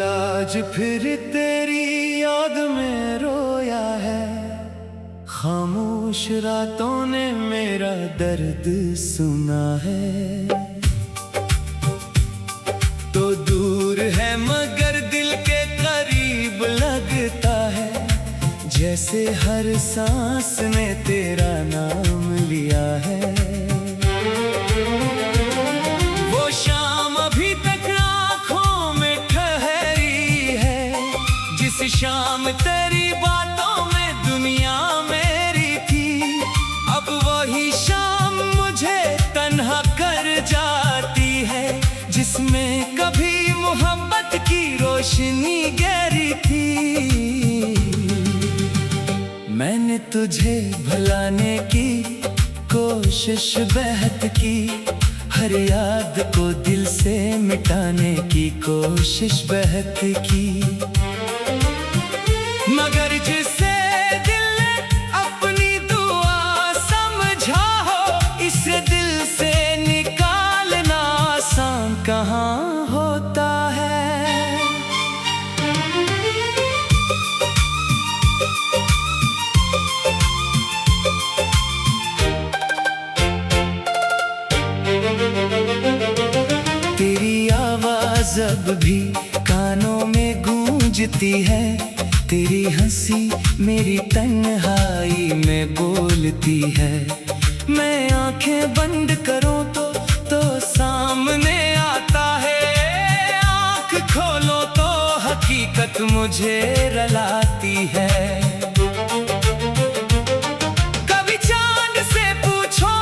दिल आज फिर तेरी याद में रोया है। खामोश रातों ने मेरा दर्द सुना है। तो दूर है मगर दिल के करीब लगता है, जैसे हर सांस ने तेरा नाम लिया है। वो शाम अभी तक आँखों में ठहरी है, जिस शाम तेरी बातों में दुनिया मेरी थी। अब वही शाम मुझे तन्हा कर जाती है, जिसमें कभी मोहब्बत की रोशनी गहरी थी। मैंने तुझे भुलाने की कोशिश बेहद की, हर याद को दिल से मिटाने की कोशिश बेहद की। मगर जिसे दिल ने अपनी दुआ समझा हो, इसे दिल से निकालना आसान कहाँ होता है। तेरी आवाज अब भी कानों में गूंजती है, तेरी हंसी मेरी तन्हाई में बोलती है। मैं आंखें बंद करूं तो सामने आता है, आंख खोलो तो हकीकत मुझे रुलाती है। कभी चांद से पूछो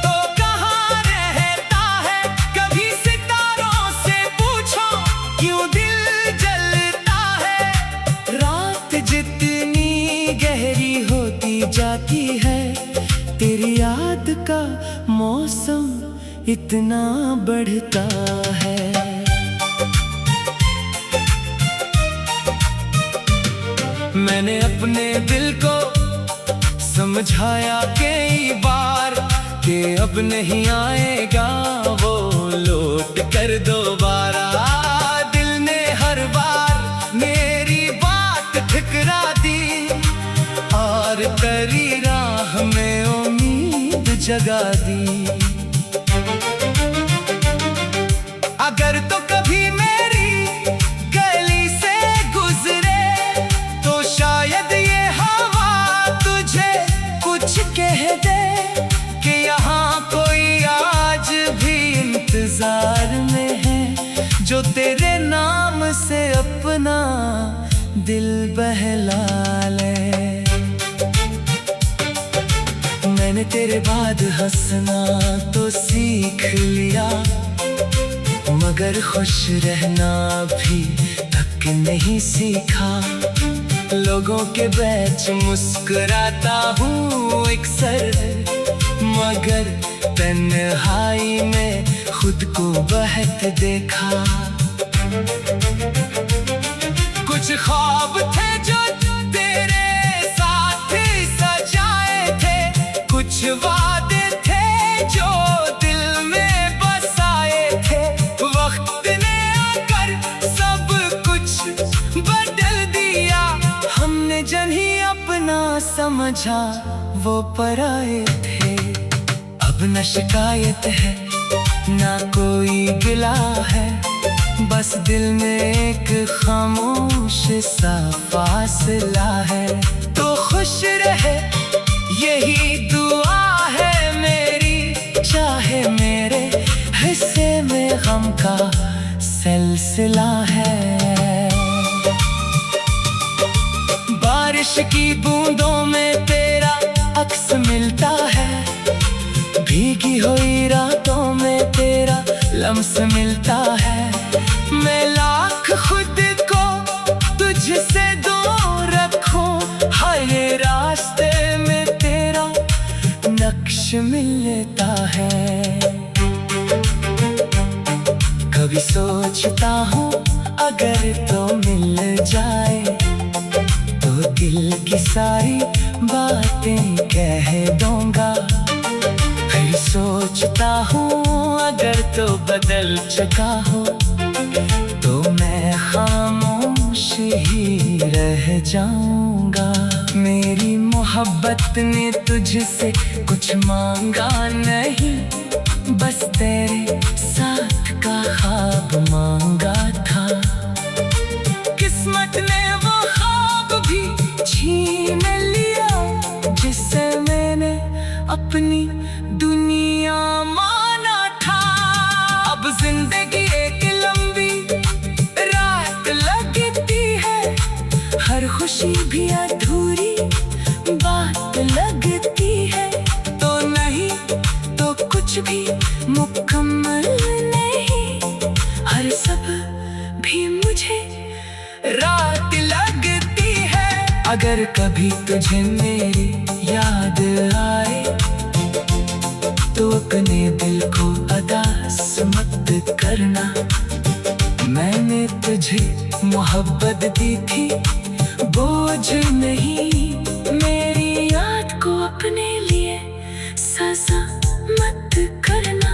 तो कहाँ रहता है, कभी सितारों से पूछो क्यों दिल जलता है। रात जितनी गहरी होती जाती है, तेरी याद का मौसम इतना बढ़ता है। मैंने अपने दिल को समझाया कई बार कि अब नहीं आएगा वो लौट कर दोबारा। दिल ने हर बार मेरी बात ठुकरा दी, और तेरी राह में उम्मीद जगा दी। अगर तो कभी मेरी गली से गुजरे, तो शायद ये हवा तुझे कुछ कह दे कि यहाँ कोई आज भी इंतजार में है, जो तेरे नाम से अपना दिल बहला ले। मैंने तेरे बाद हंसना तो सीख लिया, मगर खुश रहना भी तक नहीं सीखा। लोगों के बीच मुस्कुराता हूँ अक्सर, मगर तन्हाई में खुद को बहत देखा। कुछ ख्वाब थे जो तेरे साथ सजाए थे, कुछ वादे थे जो दिल में बसाए थे। वक्त ने आकर सब कुछ बदल दिया, हमने जन ही अपना समझा वो पराए थे। अब न शिकायत है ना कोई गिला है, बस दिल में एक खामोश सा फासला है। तो खुश रहे यही दुआ है मेरी, चाहे मेरे हिस्से में गम का सिलसिला है। बारिश की बूंदों में तेरा अक्स मिलता है, भीगी हुई रातों में तेरा लम्स मिलता है। मैं लाख खुद को तुझसे दूर रखूं, हर रास्ते में तेरा नक्श मिलता है। कभी सोचता हूँ अगर तो मिल जाए, तो दिल की सारी बातें कह दूंगा। फिर सोचता हूँ अगर तो बदल चुका हो, तो मैं रह जाऊंगा। मेरी मोहब्बत ने तुझसे कुछ मांगा नहीं, बस तेरे साथ का ख्वाब मांगा था। किस्मत ने वो ख्वाब भी छीन लिया, जिससे मैंने अपनी दुनिया माना था। अब जिंदगी एक लंबी रात लगती है, हर खुशी भी अधूरी बात लगती है। तो नहीं तो कुछ भी मुकम्मल नहीं, हर सब भी मुझे रात लगती है। अगर कभी तुझे मेरी याद आए, तो अपने दिल को उदास मत करना। मैंने तुझे मोहब्बत दी थी, बोझ नहीं। मेरी याद को अपने लिए सजा मत करना।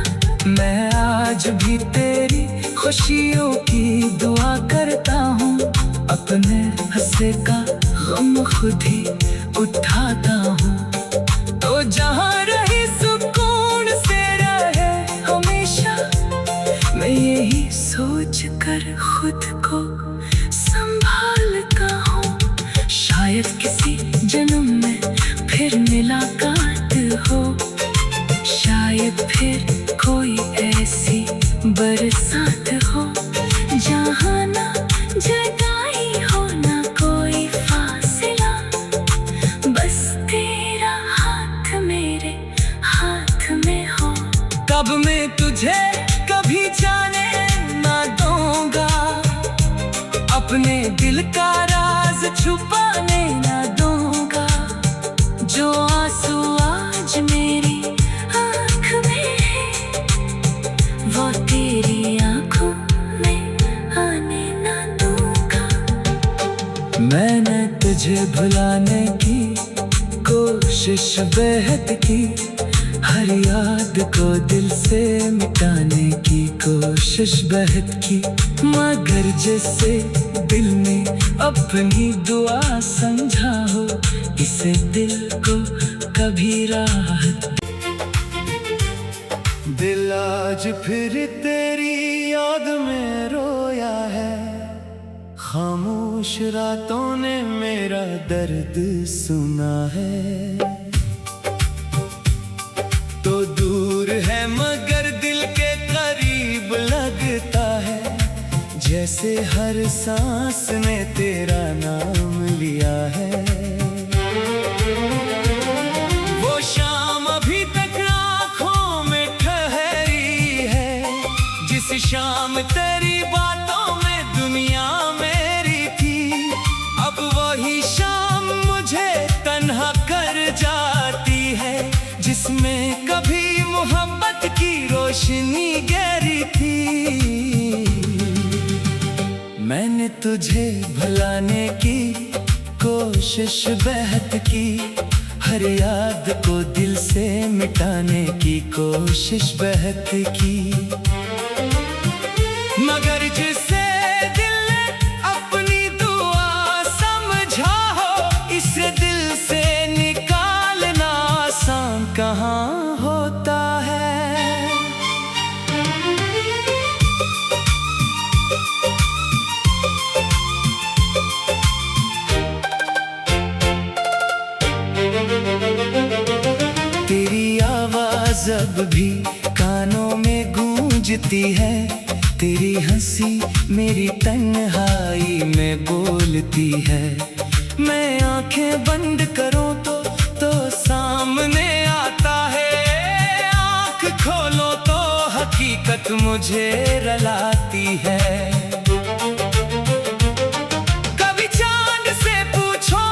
मैं आज भी तेरी खुशियों की दुआ करता हूँ, अपने हंसे का गम खुद ही उठाता हूँ। तो जहाँ रही सुकून से रहे हमेशा, मैं यही सोच कर खुद को संभालता हूँ। शायद किसी जन्म में फिर मुलाकात हो, शायद फिर कोई ऐसी बरसात हो, जहाँ ना जुदाई हो ना कोई फासला, बस तेरा हाथ मेरे हाथ में हो। कब मैं तुझे कभी जाने ना दूंगा, अपने दिल का राज छुपाने ना दूंगा। जो आंसू आज मेरी आँख में है, वो तेरी आँखों में आने ना दूंगा। मैंने तुझे भुलाने की कोशिश बेहद की, हर याद को दिल से मिटाने की कोशिश बेहद की। मगर जिससे दिल ने अपनी दुआ समझा हो, इसे दिल को कभी राहत। दिल आज फिर तेरी याद में रोया है, खामोश रातों ने मेरा दर्द सुना है। तो दूर है मगर दिल के करीब लगता है, जैसे हर सांस ने तेरा नाम लिया है। वो शाम अभी तक आँखों में ठहरी है, जिस शाम तेरी बातों में दुनिया मेरी थी। अब वही शाम मुझे तन्हा कर जाती है, जिसमें कभी मोहब्बत की रोशनी गहरी थी। मैंने तुझे भुलाने की कोशिश बेहद की, हर याद को दिल से मिटाने की कोशिश बेहद की। मगर जिसे दिल ने अपनी दुआ समझा हो, इसे दिल से निकालना आसान कहाँ होता है। तेरी आवाज अब भी कानों में गूंजती है, तेरी हंसी मेरी तन्हाई में बोलती है। मैं आंखें बंद करूं तो सामने आता है, आंख खोलो तो हकीकत मुझे रलाती है। कभी चांद से पूछो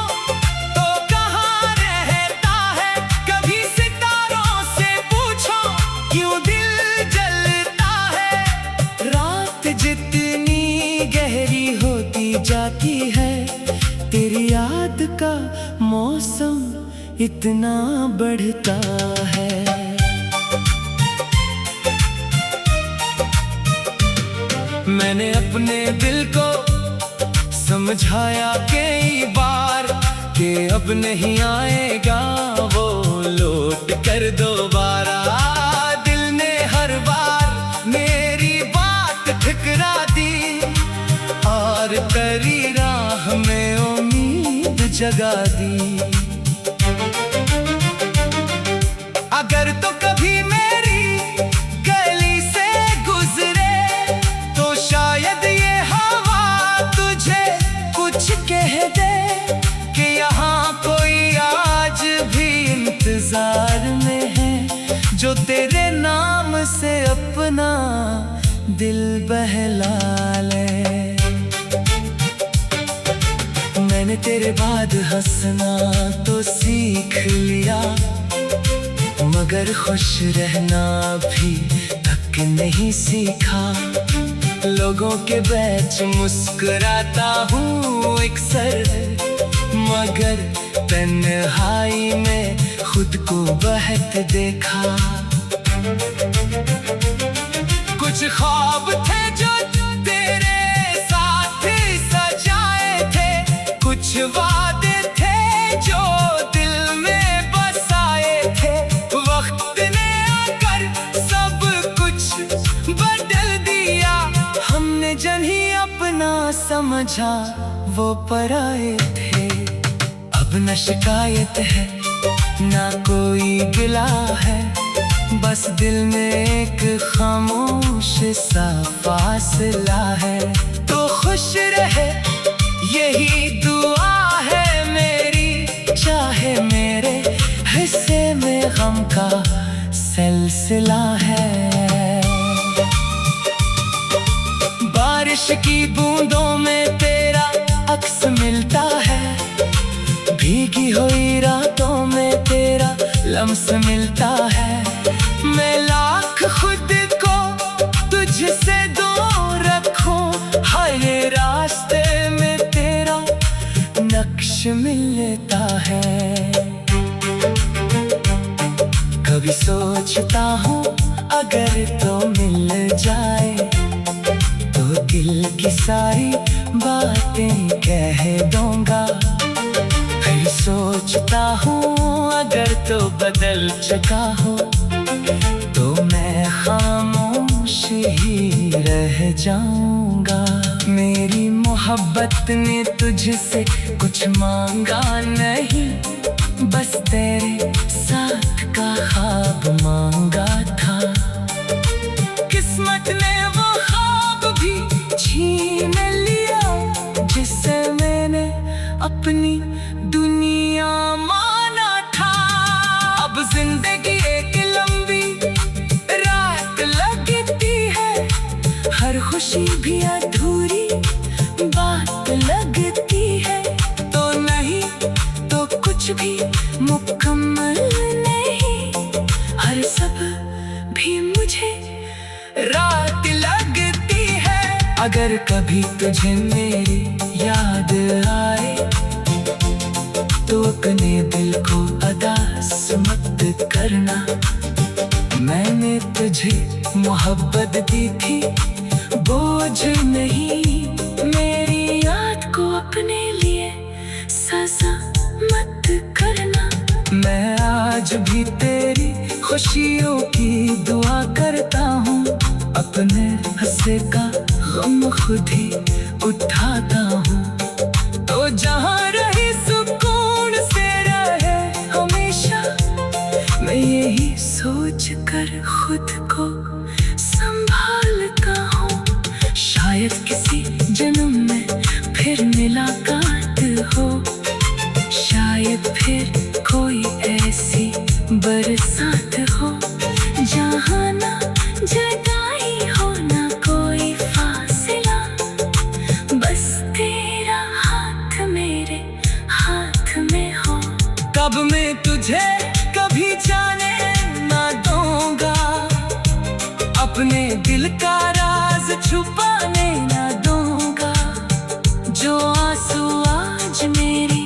तो कहाँ रहता है, कभी सितारों से पूछो क्यों दिल जलता है। रात जितनी गहरी होती जाती है, तेरी याद का मौसम इतना बढ़ता है। मैंने अपने दिल को समझाया कई बार कि अब नहीं आएगा वो लौट कर दोबारा। दिल ने हर बार मेरी बात ठुकरा दी और तेरी राह में उम्मीद जगा दी। अगर तो कभी मेरी गली से गुजरे तो शायद ये हवा तुझे कुछ कह दे कि यहाँ कोई आज भी इंतजार में है जो तेरे नाम से अपना दिल बहला ले। मैंने तेरे बाद हंसना तो सीख लिया, मगर खुश रहना भी तक नहीं सीखा। लोगों के बीच मुस्कुराता हूँ अक्सर, मगर तन्हाई में खुद को बहत देखा। कुछ ख्वाब थे जो तेरे साथ सजाए थे, कुछ वादे थे जो दिल में बसाए थे। वक्त ने आकर सब कुछ बदल दिया, हमने जिन्हें अपना समझा वो पराए थे। अब न शिकायत है ना कोई गिला है, बस दिल में एक खामोश सा फासला है। तो खुश रहे यही दुआ है मेरी, चाहे मेरे हिस्से में गम का सिलसिला है। बारिश की बूंदों में तेरा अक्स मिलता है, भीगी हुई रातों में तेरा लम्स मिलता है। मैं लाख खुद को तुझसे दूर रखूं, हर रास्ते में तेरा नक्श मिलता है। कभी सोचता हूँ अगर तो मिल जाए तो दिल की सारी बातें कह दूंगा। फिर सोचता हूँ अगर तो बदल चुका हो तो मैं खामोश ही रह जाऊंगा। मेरी मोहब्बत ने तुझसे कुछ मांगा नहीं, बस तेरे साथ का ख्वाब मांगा था। किस्मत ने वो ख्वाब भी छीन लिया जिससे मैंने अपनी दुनिया माना था। अब जिंदगी एक लंबी रात लगती है, हर खुशी भी अधूरी बात लगती है। तो नहीं तो कुछ भी मुकम्मल नहीं, हर सब भी मुझे रात लगती है। अगर कभी तुझे मेरी याद आए तो अपने दिल को अदास मत करना। मैंने तुझे मोहब्बत दी थी बोझ नहीं, मेरी याद को अपने लिए सजा मत करना। मैं आज भी तेरी खुशियों की दुआ करता हूँ, अपने हंसे का गम खुद ही उठाता हूँ। तो जहाँ रही सुकून से रहे हमेशा, मैं यही सोच कर खुद को संभालता हूँ। शायद किसी जन्म में फिर मुलाकात हो, शायद फिर कोई ऐसी बरसात हो जहाँ ना जुदाई हो ना कोई फासला, बस तेरा हाथ मेरे हाथ में हो। कब मैं तुझे कभी जाने ना दूंगा, अपने दिल का राज छुपाने ना दूंगा। जो आंसू आज मेरी